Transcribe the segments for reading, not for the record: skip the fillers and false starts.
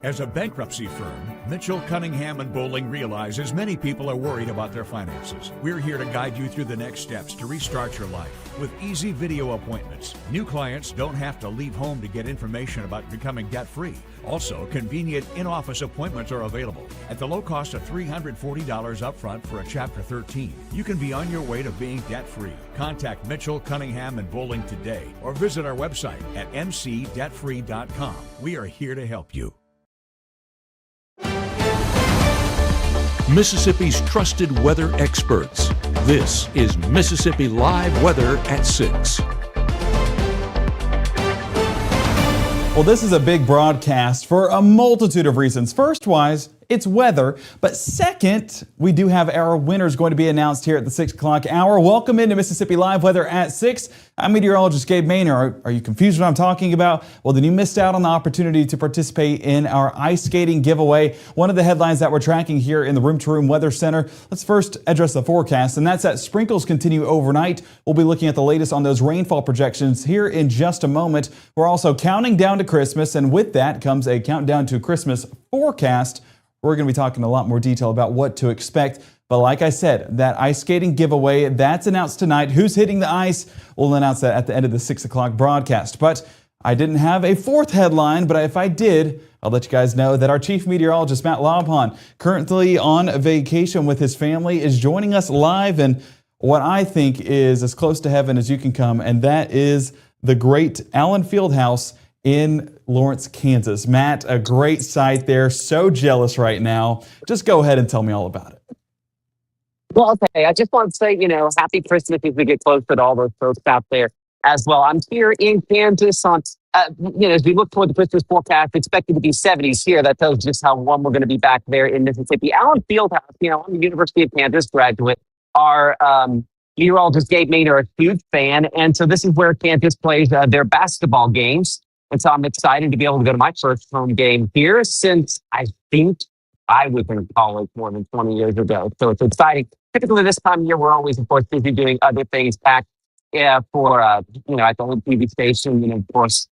As a bankruptcy firm, Mitchell, Cunningham, and Bowling realizes many people are worried about their finances. We're here to guide you through the next steps to restart your life with easy video appointments. New clients don't have to leave home to get information about becoming debt-free. Also, convenient in-office appointments are available at the low cost of $340 upfront for a Chapter 13. You can be on your way to being debt-free. Contact Mitchell, Cunningham, and Bowling today or visit our website at mcdebtfree.com. We are here to help you. Mississippi's trusted weather experts. This is Mississippi Live Weather at 6. Well, this is a big broadcast for a multitude of reasons. First-wise, it's weather. But second, we do have our winners going to be announced here at the 6 o'clock hour. Welcome into Mississippi Live Weather at 6. I'm meteorologist Gabe Maynor. Are you confused what I'm talking about? Well, then you missed out on the opportunity to participate in our ice skating giveaway. One of the headlines that we're tracking here in the Room to Room Weather Center. Let's first address the forecast, and that's that sprinkles continue overnight. We'll be looking at the latest on those rainfall projections here in just a moment. We're also counting down to Christmas, and with that comes a countdown to Christmas forecast. We're going to be talking a lot more detail about what to expect. But like I said, that ice skating giveaway, that's announced tonight. Who's hitting the ice? We'll announce that at the end of the 6 o'clock broadcast. But I didn't have a fourth headline, but if I did, I'll let you guys know that our chief meteorologist, Matt Lobhan, currently on vacation with his family, is joining us live in what I think is as close to heaven as you can come, and that is the great Allen Fieldhouse in Lawrence, Kansas. Matt, a great sight there. So jealous right now. Just go ahead and tell me all about it. Well, okay. I just want to say, happy Christmas as we get closer to all those folks out there as well. I'm here in Kansas on, as we look toward the Christmas forecast, expected to be 70s here. That tells just how warm we're going to be back there in Mississippi. Allen Fieldhouse, I'm a University of Kansas graduate. Our meteorologist Gabe Maynor, a huge fan. And so this is where Kansas plays their basketball games. And so I'm excited to be able to go to my first home game here since I think I was in college more than 20 years ago. So it's exciting. Typically this time of year, we're always, of course, busy doing other things back for, at the old TV station, and of course,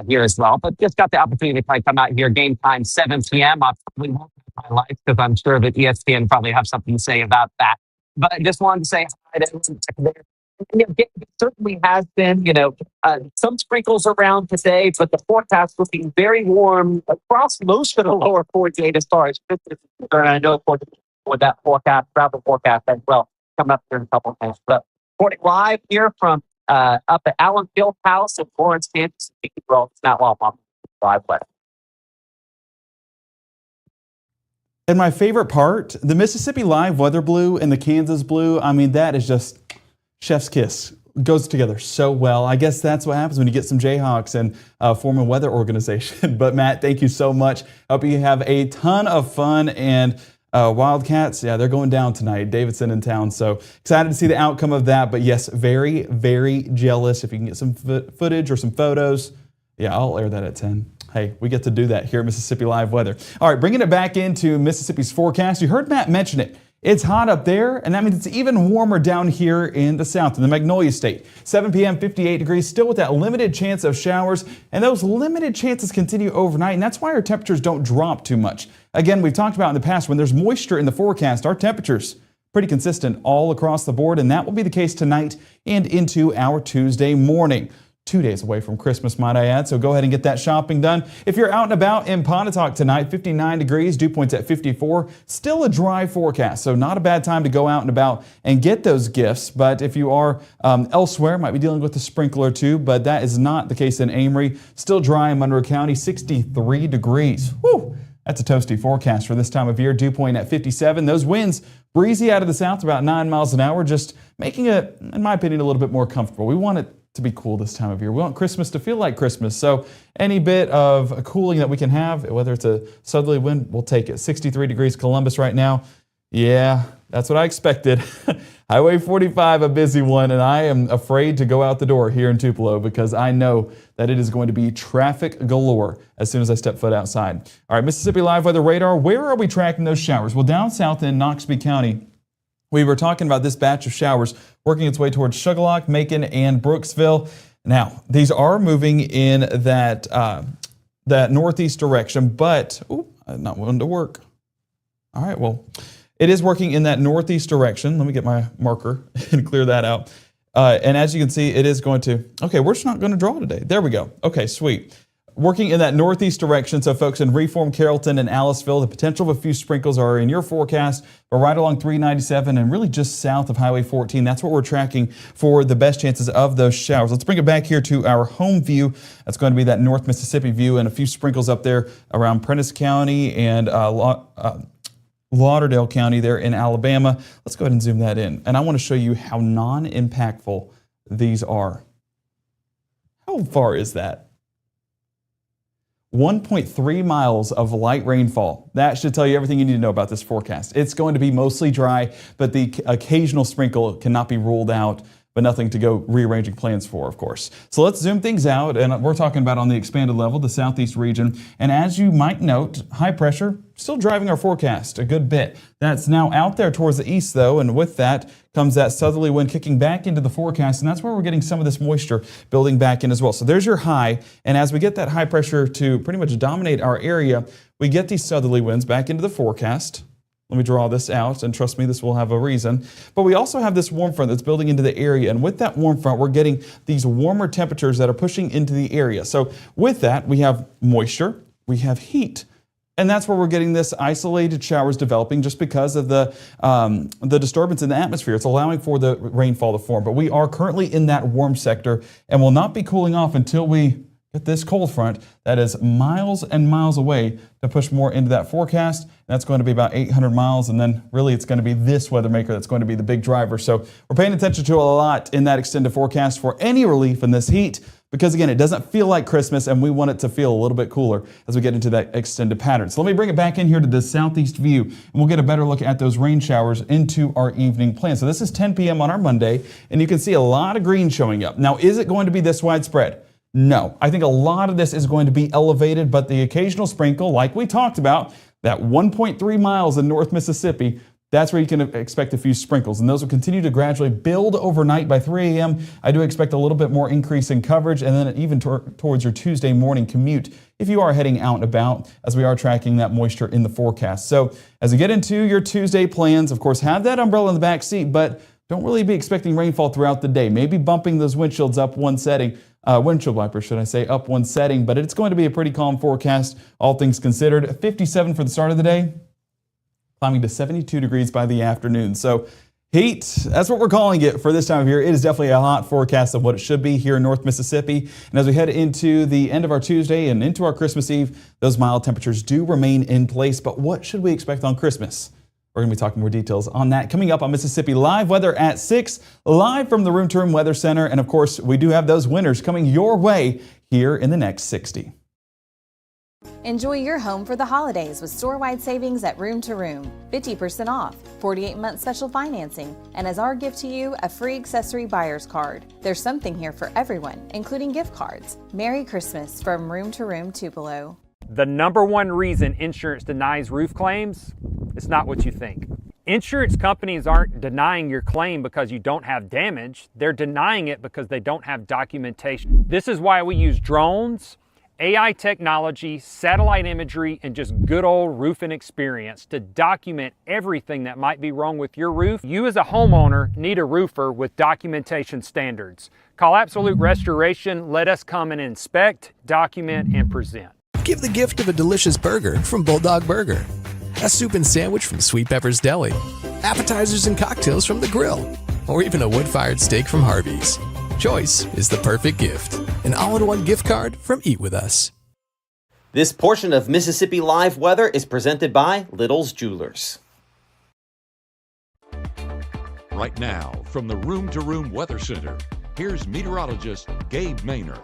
here as well. But just got the opportunity to come out here, game time, 7 p.m. I probably won't have my life because I'm sure that ESPN probably have something to say about that. But I just wanted to say hi to everyone back there. It certainly has been, some sprinkles around today, but the forecast looking very warm across most of the lower 48 as far as and I know with that forecast, travel forecast as well, coming up here in a couple of minutes. But reporting live here from up at Allen Fieldhouse in Lawrence, Kansas. It's not long, live weather. And my favorite part, the Mississippi Live Weather Blue and the Kansas Blue, that is just chef's kiss. Goes together so well. I guess that's what happens when you get some Jayhawks and form a weather organization. But Matt, thank you so much. I hope you have a ton of fun. And Wildcats, they're going down tonight. Davidson in town. So excited to see the outcome of that. But yes, very, very jealous. If you can get some footage or some photos, I'll air that at 10. Hey, we get to do that here at Mississippi Live Weather. All right, bringing it back into Mississippi's forecast. You heard Matt mention it. It's hot up there, and that means it's even warmer down here in the south, in the Magnolia State. 7 p.m., 58 degrees, still with that limited chance of showers, and those limited chances continue overnight, and that's why our temperatures don't drop too much. Again, we've talked about in the past, when there's moisture in the forecast, our temperatures pretty consistent all across the board, and that will be the case tonight and into our Tuesday morning. 2 days away from Christmas, might I add, so go ahead and get that shopping done. If you're out and about in Pontotoc tonight, 59 degrees, dew points at 54, still a dry forecast, so not a bad time to go out and about and get those gifts. But if you are elsewhere, might be dealing with a sprinkle or two, but that is not the case in Amory. Still dry in Monroe County, 63 degrees. Woo! That's a toasty forecast for this time of year, dew point at 57. Those winds breezy out of the south, about 9 miles an hour, just making it, in my opinion, a little bit more comfortable. We want it to be cool this time of year. We want Christmas to feel like Christmas. So any bit of cooling that we can have, whether it's a southerly wind, we'll take it. 63 degrees Columbus right now. Yeah, that's what I expected. Highway 45, a busy one, and I am afraid to go out the door here in Tupelo because I know that it is going to be traffic galore as soon as I step foot outside. All right, Mississippi Live Weather Radar, where are we tracking those showers? Well, down south in Noxubee County, we were talking about this batch of showers working its way towards Shuckalock, Macon, and Brooksville. Now, these are moving in that that northeast direction, but not willing to work. All right, well, it is working in that northeast direction. Let me get my marker and clear that out. And as you can see, it is going to, okay, we're just not going to draw today. There we go. Okay, sweet. Working in that northeast direction, so folks in Reform, Carrollton, and Aliceville, the potential of a few sprinkles are in your forecast, but right along 397 and really just south of Highway 14. That's what we're tracking for the best chances of those showers. Let's bring it back here to our home view. That's going to be that North Mississippi view and a few sprinkles up there around Prentice County and Lauderdale County there in Alabama. Let's go ahead and zoom that in. And I want to show you how non-impactful these are. How far is that? 1.3 miles of light rainfall. That should tell you everything you need to know about this forecast. It's going to be mostly dry, but the occasional sprinkle cannot be ruled out, but nothing to go rearranging plans for, of course. So let's zoom things out, and we're talking about on the expanded level, the southeast region. And as you might note, high pressure still driving our forecast a good bit. That's now out there towards the east, though, and with that comes that southerly wind kicking back into the forecast, and that's where we're getting some of this moisture building back in as well. So there's your high, and as we get that high pressure to pretty much dominate our area, we get these southerly winds back into the forecast. Let me draw this out, and trust me, this will have a reason. But we also have this warm front that's building into the area, and with that warm front, we're getting these warmer temperatures that are pushing into the area. So with that, we have moisture, we have heat. And that's where we're getting this isolated showers developing just because of the disturbance in the atmosphere. It's allowing for the rainfall to form. But we are currently in that warm sector and will not be cooling off until we get this cold front that is miles and miles away to push more into that forecast. That's going to be about 800 miles. And then really it's going to be this weather maker that's going to be the big driver. So we're paying attention to a lot in that extended forecast for any relief in this heat. Because again, it doesn't feel like Christmas and we want it to feel a little bit cooler as we get into that extended pattern. So let me bring it back in here to the southeast view and we'll get a better look at those rain showers into our evening plan. So this is 10 p.m. on our Monday and you can see a lot of green showing up. Now, is it going to be this widespread? No. I think a lot of this is going to be elevated, but the occasional sprinkle, like we talked about, that 1.3 miles in North Mississippi, that's where you can expect a few sprinkles, and those will continue to gradually build overnight. By 3 a.m., I do expect a little bit more increase in coverage, and then even towards your Tuesday morning commute if you are heading out and about, as we are tracking that moisture in the forecast. So as you get into your Tuesday plans, of course, have that umbrella in the back seat, but don't really be expecting rainfall throughout the day. Maybe bumping those windshields up one setting, windshield wipers, should I say, up one setting, but it's going to be a pretty calm forecast, all things considered. 57 for the start of the day, climbing to 72 degrees by the afternoon. So heat, that's what we're calling it for this time of year. It is definitely a hot forecast of what it should be here in North Mississippi. And as we head into the end of our Tuesday and into our Christmas Eve, those mild temperatures do remain in place. But what should we expect on Christmas? We're going to be talking more details on that coming up on Mississippi Live Weather at 6, live from the Room to Room Weather Center. And of course, we do have those winners coming your way here in the next 60. Enjoy your home for the holidays with store-wide savings at Room to Room. 50% off, 48-month special financing, and as our gift to you, a free accessory buyer's card. There's something here for everyone, including gift cards. Merry Christmas from Room to Room Tupelo. The number one reason insurance denies roof claims is not what you think. Insurance companies aren't denying your claim because you don't have damage. They're denying it because they don't have documentation. This is why we use drones, AI technology, satellite imagery, and just good old roofing experience to document everything that might be wrong with your roof. You as a homeowner need a roofer with documentation standards. Call Absolute Restoration. Let us come and inspect, document, and present. Give the gift of a delicious burger from Bulldog Burger, a soup and sandwich from Sweet Pepper's Deli, appetizers and cocktails from The Grill, or even a wood-fired steak from Harvey's. Choice is the perfect gift. An all-in-one gift card from Eat With Us. This portion of Mississippi Live Weather is presented by Little's Jewelers. Right now, from the Room to Room Weather Center, here's meteorologist Gabe Maynor.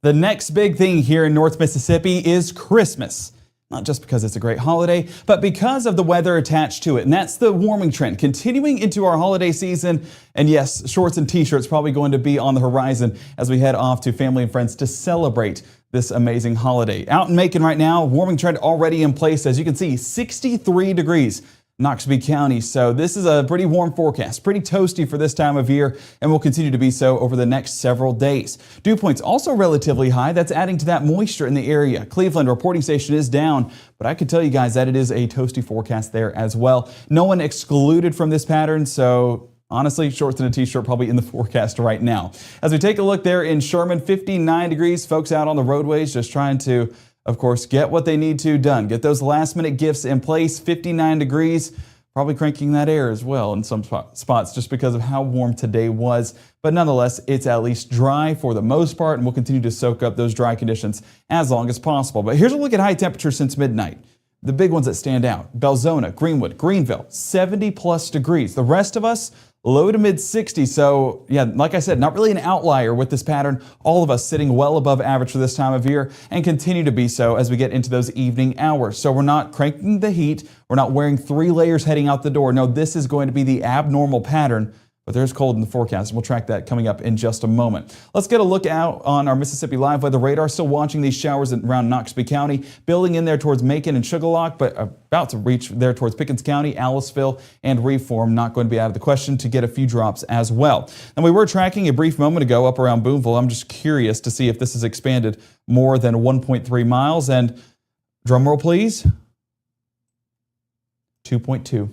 The next big thing here in North Mississippi is Christmas. Not just because it's a great holiday, but because of the weather attached to it. And that's the warming trend continuing into our holiday season. And yes, shorts and t-shirts probably going to be on the horizon as we head off to family and friends to celebrate this amazing holiday. Out in Macon right now, warming trend already in place. As you can see, 63 degrees. Noxubee County. So this is a pretty warm forecast, pretty toasty for this time of year, and will continue to be so over the next several days. Dew points also relatively high. That's adding to that moisture in the area. Cleveland reporting station is down, but I can tell you guys that it is a toasty forecast there as well. No one excluded from this pattern, so honestly, shorts and a t-shirt probably in the forecast right now. As we take a look there in Sherman, 59 degrees. Folks out on the roadways just trying to, of course, get what they need to done. Get those last-minute gifts in place. 59 degrees. Probably cranking that air as well in some spots just because of how warm today was. But nonetheless, it's at least dry for the most part, and we'll continue to soak up those dry conditions as long as possible. But here's a look at high temperatures since midnight. The big ones that stand out: Belzona, Greenwood, Greenville, 70-plus degrees. The rest of us, low to mid 60s. So yeah, like I said, not really an outlier with this pattern. All of us sitting well above average for this time of year and continue to be so as we get into those evening hours. So we're not cranking the heat. We're not wearing 3 layers heading out the door. No, this is going to be the abnormal pattern. But there's cold in the forecast. We'll track that coming up in just a moment. Let's get a look out on our Mississippi Live weather radar. Still watching these showers around Noxubee County, building in there towards Macon and Sugarlock, but about to reach there towards Pickens County, Aliceville, and Reform. Not going to be out of the question to get a few drops as well. And we were tracking a brief moment ago up around Boonville. I'm just curious to see if this has expanded more than 1.3 miles. And drum roll, please. 2.2.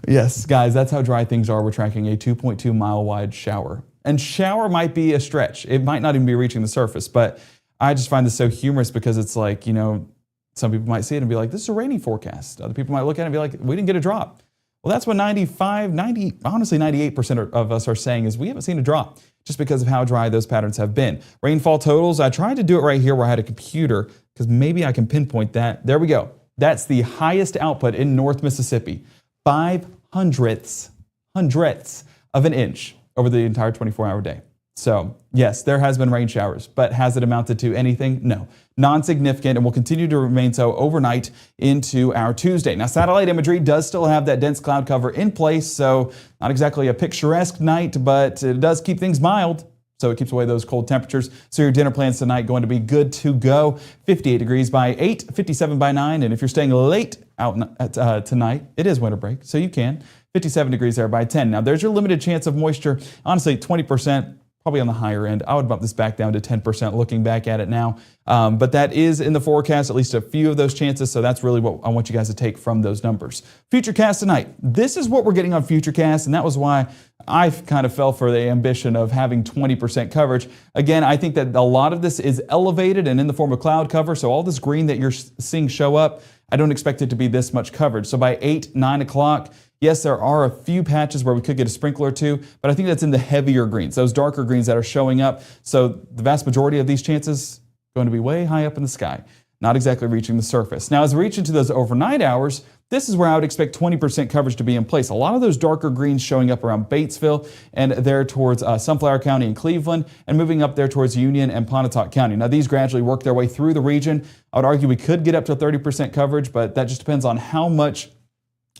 Yes, guys, that's how dry things are. We're tracking a 2.2 mile wide shower. And shower might be a stretch. It might not even be reaching the surface, but I just find this so humorous because it's like, you know, some people might see it and be like, this is a rainy forecast. Other people might look at it and be like, we didn't get a drop. Well, that's what 98% of us are saying is we haven't seen a drop just because of how dry those patterns have been. Rainfall totals, I tried to do it right here where I had a computer because maybe I can pinpoint that. There we go. That's the highest output in North Mississippi. 0.05 of an inch over the entire 24-hour day. So yes, there has been rain showers, but has it amounted to anything? No. Non-significant, and will continue to remain so overnight into our Tuesday. Now, satellite imagery does still have that dense cloud cover in place, so not exactly a picturesque night, but it does keep things mild. So it keeps away those cold temperatures. So your dinner plans tonight going to be good to go. 58 degrees by 8, 57 by 9. And if you're staying late out tonight, it is winter break, so you can. 57 degrees there by 10. Now there's your limited chance of moisture. Honestly, 20%. Probably on the higher end. I would bump this back down to 10% looking back at it now. But that is in the forecast, at least a few of those chances. So that's really what I want you guys to take from those numbers. Futurecast tonight. This is what we're getting on Futurecast, and that was why I kind of fell for the ambition of having 20% coverage. Again, I think that a lot of this is elevated and in the form of cloud cover. So all this green that you're seeing show up, I don't expect it to be this much coverage. So by 8, 9 o'clock, yes, there are a few patches where we could get a sprinkler or two, but I think that's in the heavier greens, those darker greens that are showing up. So the vast majority of these chances going to be way high up in the sky, not exactly reaching the surface. Now, as we reach into those overnight hours, this is where I would expect 20% coverage to be in place. A lot of those darker greens showing up around Batesville and there towards Sunflower County and Cleveland, and moving up there towards Union and Pontotoc County. Now, these gradually work their way through the region. I would argue we could get up to 30% coverage, but that just depends on how much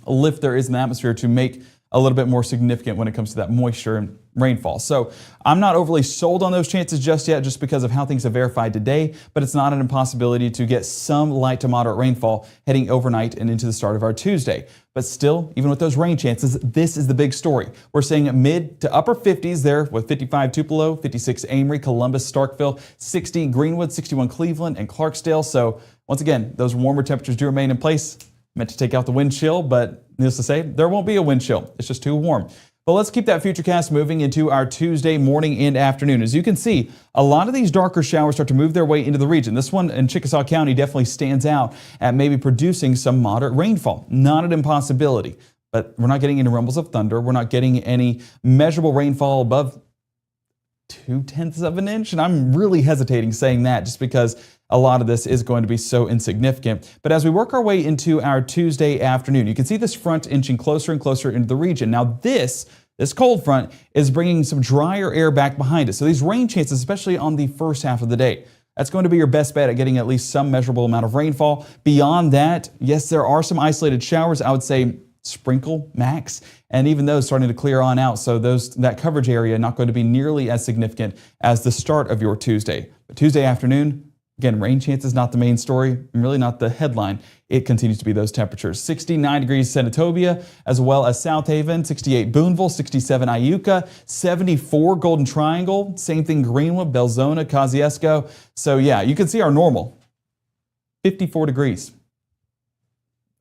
lift there is in the atmosphere to make a little bit more significant when it comes to that moisture and rainfall. So I'm not overly sold on those chances just yet, just because of how things have verified today, but it's not an impossibility to get some light to moderate rainfall heading overnight and into the start of our Tuesday. But still, even with those rain chances, this is the big story. We're seeing mid to upper 50s there with 55 Tupelo, 56 Amory, Columbus, Starkville, 60 Greenwood, 61 Cleveland, and Clarksdale. So once again, those warmer temperatures do remain in place. Meant to take out the wind chill, but needless to say, there won't be a wind chill. It's just too warm. But let's keep that futurecast moving into our Tuesday morning and afternoon. As you can see, a lot of these darker showers start to move their way into the region. This one in Chickasaw County definitely stands out at maybe producing some moderate rainfall. Not an impossibility, but we're not getting any rumbles of thunder. We're not getting any measurable rainfall above 0.2 of an inch. And I'm really hesitating saying that just because a lot of this is going to be so insignificant. But as we work our way into our Tuesday afternoon, you can see this front inching closer and closer into the region. Now this cold front is bringing some drier air back behind us. So these rain chances, especially on the first half of the day, that's going to be your best bet at getting at least some measurable amount of rainfall. Beyond that, yes, there are some isolated showers. I would say sprinkle max, and even those starting to clear on out. So that coverage area not going to be nearly as significant as the start of your Tuesday. But Tuesday afternoon, Again, rain chances not the main story, and really not the headline. It continues to be those temperatures. 69 degrees Senatobia, as well as South Haven, 68 Boonville, 67 Iuka, 74 Golden Triangle, same thing Greenwood, Belzona, Kosciuszko. So yeah, you can see our normal, 54 degrees.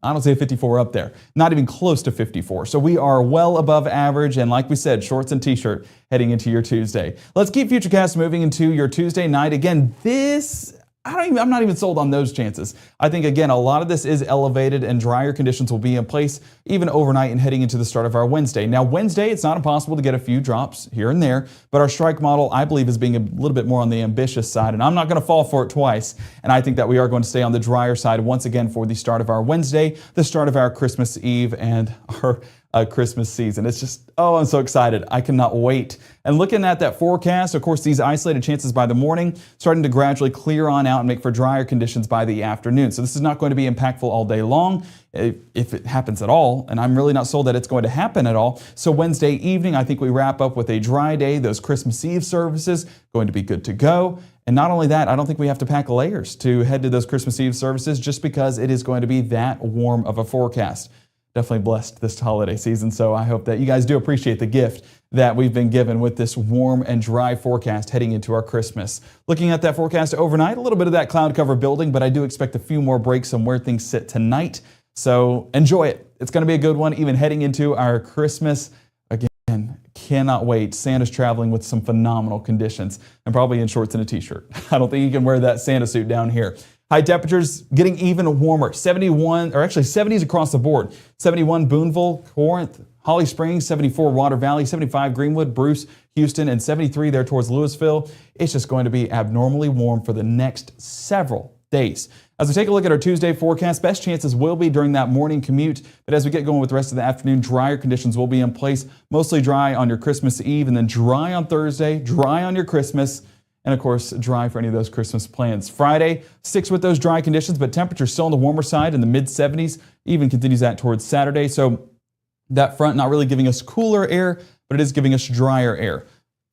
I don't say 54 up there, not even close to 54. So we are well above average, and like we said, shorts and t-shirt heading into your Tuesday. Let's keep Futurecast moving into your Tuesday night. Again, I'm not even sold on those chances. I think, again, a lot of this is elevated and drier conditions will be in place even overnight and heading into the start of our Wednesday. Now, Wednesday, it's not impossible to get a few drops here and there, but our strike model, I believe, is being a little bit more on the ambitious side, and I'm not going to fall for it twice. And I think that we are going to stay on the drier side once again for the start of our Wednesday, the start of our Christmas Eve, and our Christmas season. It's just, I'm so excited. I cannot wait. And looking at that forecast, of course, these isolated chances by the morning starting to gradually clear on out and make for drier conditions by the afternoon. So this is not going to be impactful all day long, if it happens at all. And I'm really not sold that it's going to happen at all. So Wednesday evening, I think we wrap up with a dry day. Those Christmas Eve services going to be good to go. And not only that, I don't think we have to pack layers to head to those Christmas Eve services just because it is going to be that warm of a forecast. Definitely blessed this holiday season, so I hope that you guys do appreciate the gift that we've been given with this warm and dry forecast heading into our Christmas. Looking at that forecast overnight, a little bit of that cloud cover building, but I do expect a few more breaks on where things sit tonight, so enjoy it. It's going to be a good one, even heading into our Christmas. Again, cannot wait. Santa's traveling with some phenomenal conditions and probably in shorts and a t-shirt. I don't think you can wear that Santa suit down here. High temperatures getting even warmer, 71, or actually 70s across the board. 71 Boonville, Corinth, Holly Springs, 74 Water Valley, 75 Greenwood, Bruce, Houston, and 73 there towards Louisville. It's just going to be abnormally warm for the next several days. As we take a look at our Tuesday forecast, best chances will be during that morning commute, but as we get going with the rest of the afternoon, drier conditions will be in place, mostly dry on your Christmas Eve, and then dry on Thursday, dry on your Christmas, and of course, dry for any of those Christmas plans. Friday sticks with those dry conditions, but temperatures still on the warmer side in the mid-70s, even continues that towards Saturday. So that front not really giving us cooler air, but it is giving us drier air.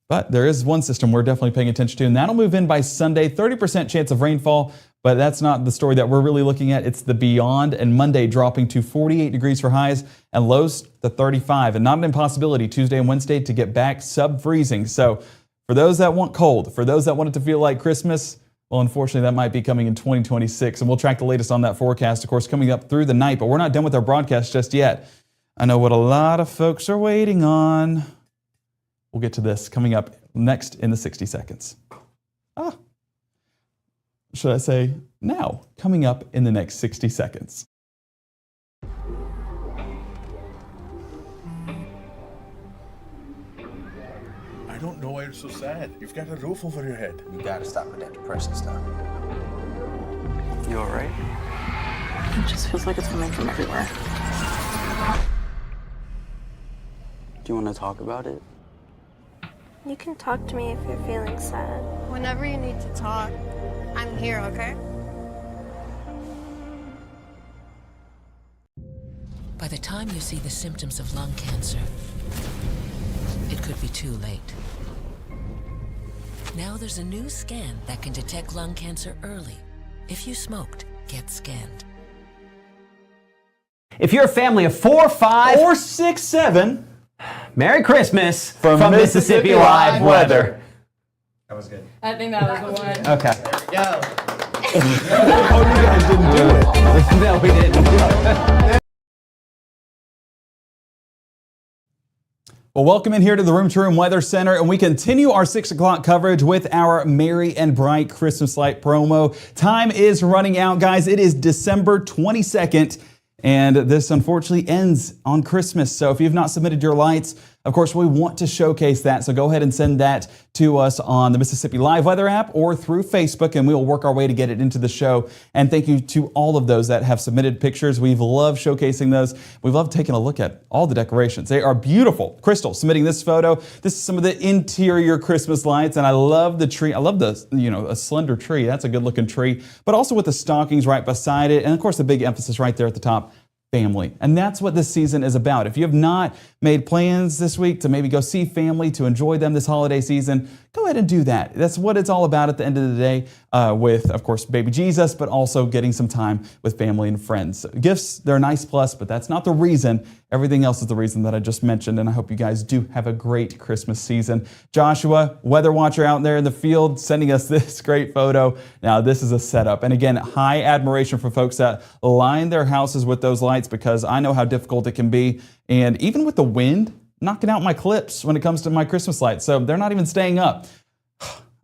But there is one system we're definitely paying attention to, and that'll move in by Sunday. 30% chance of rainfall, but that's not the story that we're really looking at. It's the beyond, and Monday dropping to 48 degrees for highs and lows to 35. And not an impossibility Tuesday and Wednesday to get back sub-freezing. So for those that want cold, for those that want it to feel like Christmas, well, unfortunately, that might be coming in 2026. And we'll track the latest on that forecast, of course, coming up through the night. But we're not done with our broadcast just yet. I know what a lot of folks are waiting on. We'll get to this coming up next in the 60 seconds. Should I say now? Coming up in the next 60 seconds. I don't know why you're so sad. You've got a roof over your head. You gotta stop with that depression stuff. You alright? It just feels like it's coming from everywhere. Do you want to talk about it? You can talk to me if you're feeling sad. Whenever you need to talk, I'm here, okay? By the time you see the symptoms of lung cancer, it could be too late. Now there's a new scan that can detect lung cancer early. If you smoked, get scanned. If you're a family of 4, 5, or 6, 7, Merry Christmas from Mississippi Live Weather. That was good. I think that was the one. Okay. There we go. Oh, you guys didn't do it. No, we didn't. Well, welcome in here to the Room to Room Weather Center, and we continue our 6 o'clock coverage with our Merry and Bright Christmas Light promo. Time is running out, guys. It is December 22nd, and this unfortunately ends on Christmas. So if you've not submitted your lights, of course, we want to showcase that. So go ahead and send that to us on the Mississippi Live Weather app or through Facebook, and we will work our way to get it into the show. And thank you to all of those that have submitted pictures. We've loved showcasing those. We've loved taking a look at all the decorations. They are beautiful. Crystal submitting this photo. This is some of the interior Christmas lights, and I love the tree. I love the, a slender tree. That's a good looking tree, but also with the stockings right beside it. And of course, the big emphasis right there at the top, family. And that's what this season is about. If you have not made plans this week to maybe go see family, to enjoy them this holiday season, go ahead and do that. That's what it's all about at the end of the day with, of course, baby Jesus, but also getting some time with family and friends. Gifts, they're a nice plus, but that's not the reason. Everything else is the reason that I just mentioned, and I hope you guys do have a great Christmas season. Joshua, weather watcher out there in the field, sending us this great photo. Now, this is a setup. And again, high admiration for folks that line their houses with those lights, because I know how difficult it can be. And even with the wind, knocking out my clips when it comes to my Christmas lights. So they're not even staying up.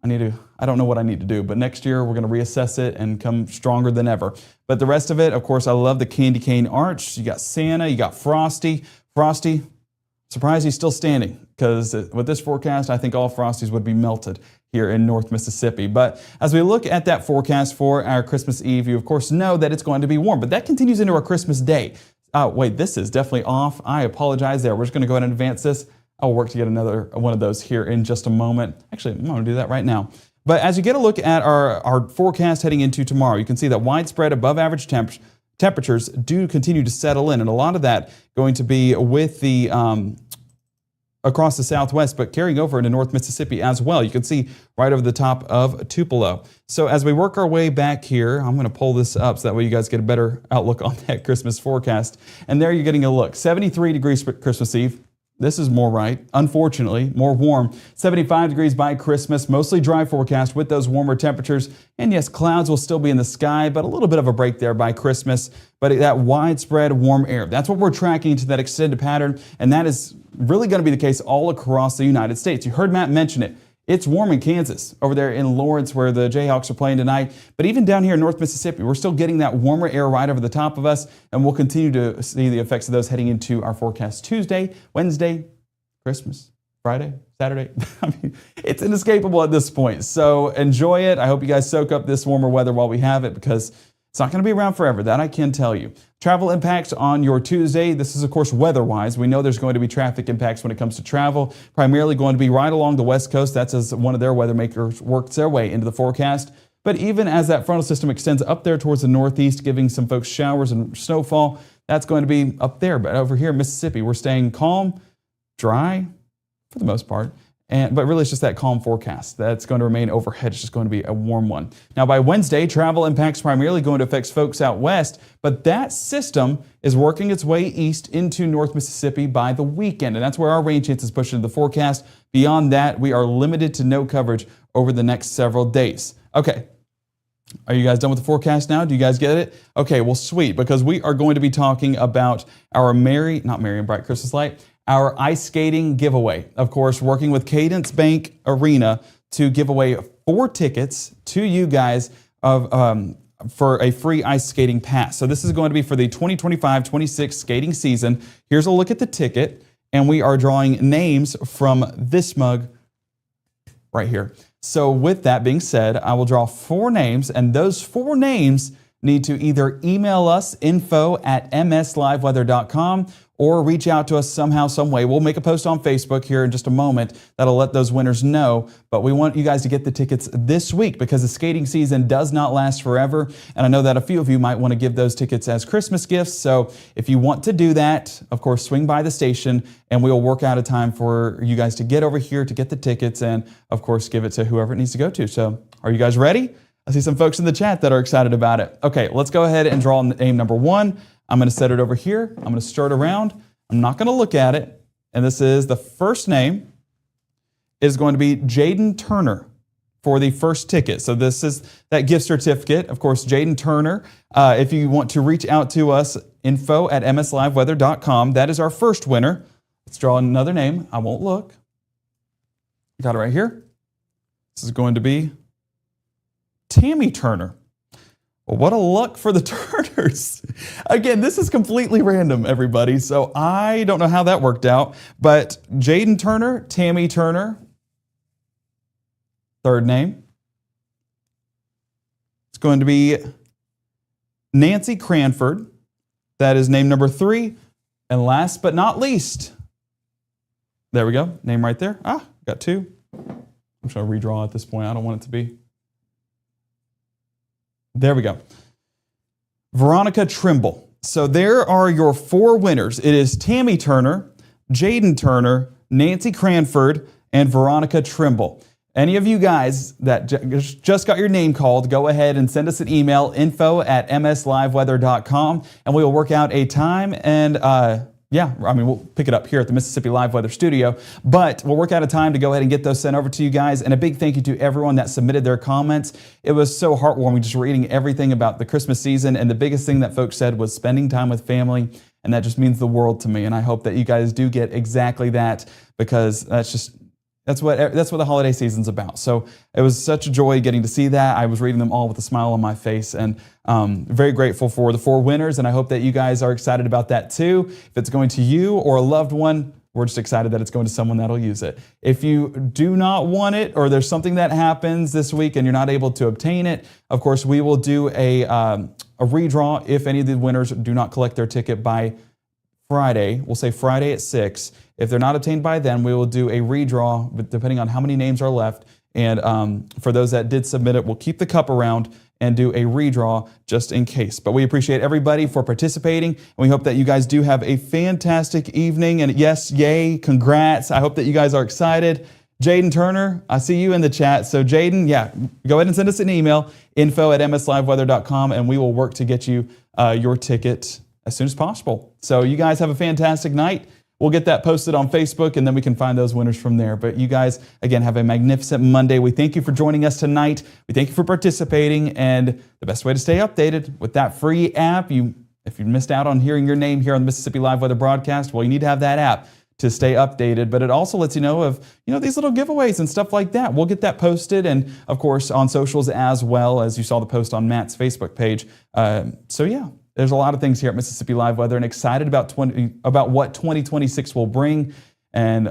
I don't know what I need to do, but next year we're going to reassess it and come stronger than ever. But the rest of it, of course, I love the candy cane arch. You got Santa, you got Frosty. Frosty, surprised he's still standing, because with this forecast, I think all Frosties would be melted here in North Mississippi. But as we look at that forecast for our Christmas Eve, you of course know that it's going to be warm, but that continues into our Christmas Day. Oh, wait, this is definitely off. I apologize there. We're just going to go ahead and advance this. I'll work to get another one of those here in just a moment. Actually, I'm going to do that right now. But as you get a look at our forecast heading into tomorrow, you can see that widespread above average temperatures do continue to settle in. And a lot of that going to be with the across the southwest, but carrying over into North Mississippi as well. You can see right over the top of Tupelo. So as we work our way back here, I'm going to pull this up so that way you guys get a better outlook on that Christmas forecast. And there you're getting a look. 73 degrees for Christmas Eve. This is more right, unfortunately, more warm. 75 degrees by Christmas, mostly dry forecast with those warmer temperatures. And yes, clouds will still be in the sky, but a little bit of a break there by Christmas. But that widespread warm air, that's what we're tracking to that extended pattern. And that is really going to be the case all across the United States. You heard Matt mention it. It's warm in Kansas, over there in Lawrence where the Jayhawks are playing tonight. But even down here in North Mississippi, we're still getting that warmer air right over the top of us, and we'll continue to see the effects of those heading into our forecast Tuesday, Wednesday, Christmas, Friday, Saturday. I mean, it's inescapable at this point. So enjoy it. I hope you guys soak up this warmer weather while we have it, because it's not going to be around forever. That I can tell you. Travel impacts on your Tuesday. This is, of course, weather-wise. We know there's going to be traffic impacts when it comes to travel, primarily going to be right along the West Coast. That's as one of their weather makers works their way into the forecast. But even as that frontal system extends up there towards the northeast, giving some folks showers and snowfall, that's going to be up there. But over here in Mississippi, we're staying calm, dry for the most part. But really, it's just that calm forecast that's going to remain overhead. It's just going to be a warm one. Now, by Wednesday, travel impacts primarily going to affect folks out west, but that system is working its way east into North Mississippi by the weekend, and that's where our rain chances push into the forecast. Beyond that, we are limited to no coverage over the next several days. Okay. Are you guys done with the forecast now? Do you guys get it? Okay, well, sweet, because we are going to be talking about our Merry and Bright Christmas Light, our ice skating giveaway. Of course, working with Cadence Bank Arena to give away 4 tickets to you guys for a free ice skating pass. So this is going to be for the 2025-26 skating season. Here's a look at the ticket, and we are drawing names from this mug right here. So with that being said, I will draw 4 names, and those 4 names need to either email us info@msliveweather.com or reach out to us somehow, some way. We'll make a post on Facebook here in just a moment that'll let those winners know. But we want you guys to get the tickets this week because the skating season does not last forever. And I know that a few of you might want to give those tickets as Christmas gifts. So if you want to do that, of course, swing by the station and we'll work out a time for you guys to get over here to get the tickets and, of course, give it to whoever it needs to go to. So are you guys ready? I see some folks in the chat that are excited about it. Okay, let's go ahead and draw name number 1. I'm going to set it over here. I'm going to stir it around. I'm not going to look at it. And this is the first name is going to be Jaden Turner for the first ticket. So this is that gift certificate. Of course, Jaden Turner. If you want to reach out to us, info@msliveweather.com. That is our first winner. Let's draw another name. I won't look. Got it right here. This is going to be Tammy Turner. Well, what a luck for the Turners. Again, this is completely random, everybody, so I don't know how that worked out. But Jaden Turner, Tammy Turner, third name. It's going to be Nancy Cranford. That is name number 3. And last but not least, there we go, name right there. Got 2. I'm just going to redraw at this point. I don't want it to be. There we go. Veronica Trimble. So there are your 4 winners. It is Tammy Turner, Jaden Turner, Nancy Cranford, and Veronica Trimble. Any of you guys that just got your name called, go ahead and send us an email, info@msliveweather.com, and we will work out a time and we'll pick it up here at the Mississippi Live Weather Studio, but we'll work out a time to go ahead and get those sent over to you guys. And a big thank you to everyone that submitted their comments. It was so heartwarming just reading everything about the Christmas season, and the biggest thing that folks said was spending time with family, and that just means the world to me. And I hope that you guys do get exactly that, because that's what the holiday season's about. So it was such a joy getting to see that. I was reading them all with a smile on my face, and very grateful for the 4 winners. And I hope that you guys are excited about that too. If it's going to you or a loved one, we're just excited that it's going to someone that'll use it. If you do not want it, or there's something that happens this week and you're not able to obtain it, of course, we will do a redraw if any of the winners do not collect their ticket by Friday. We'll say Friday at 6. If they're not obtained by then, we will do a redraw, depending on how many names are left. And for those that did submit it, we'll keep the cup around and do a redraw just in case. But we appreciate everybody for participating, and we hope that you guys do have a fantastic evening. And yes, yay, congrats. I hope that you guys are excited. Jaden Turner, I see you in the chat. So Jaden, go ahead and send us an email, info@msliveweather.com, and we will work to get you your ticket as soon as possible. So you guys have a fantastic night. We'll get that posted on Facebook, and then we can find those winners from there. But you guys, again, have a magnificent Monday. We thank you for joining us tonight. We thank you for participating. And the best way to stay updated with that free app, if you missed out on hearing your name here on the Mississippi Live Weather broadcast, well, you need to have that app to stay updated. But it also lets you know of these little giveaways and stuff like that. We'll get that posted, and of course on socials, as well as you saw the post on Matt's Facebook page. There's a lot of things here at Mississippi Live Weather, and excited about what 2026 will bring. And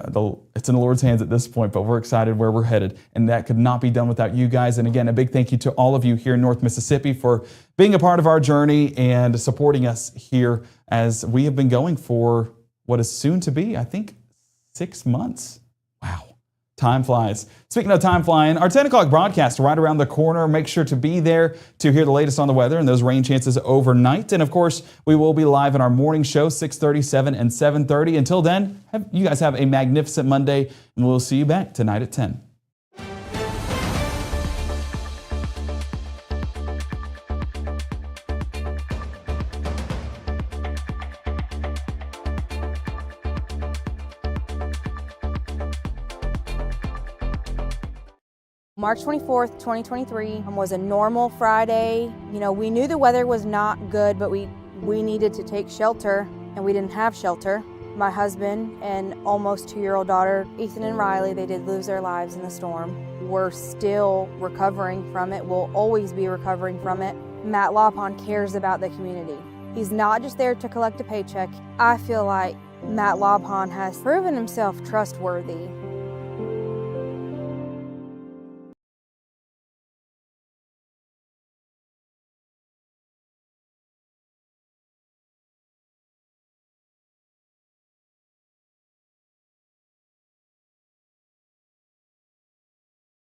it's in the Lord's hands at this point, but we're excited where we're headed. And that could not be done without you guys. And again, a big thank you to all of you here in North Mississippi for being a part of our journey and supporting us here as we have been going for what is soon to be, I think, 6 months. Wow. Time flies. Speaking of time flying, our 10 o'clock broadcast right around the corner. Make sure to be there to hear the latest on the weather and those rain chances overnight. And of course, we will be live in our morning show, 6:30, 7, and 7:30. Until then, you guys have a magnificent Monday, and we'll see you back tonight at 10. March 24th, 2023 was a normal Friday. We knew the weather was not good, but we needed to take shelter, and we didn't have shelter. My husband and almost 2-year-old daughter, Ethan and Riley, they did lose their lives in the storm. We're still recovering from it. We'll always be recovering from it. Matt Lawpon cares about the community. He's not just there to collect a paycheck. I feel like Matt Lawpon has proven himself trustworthy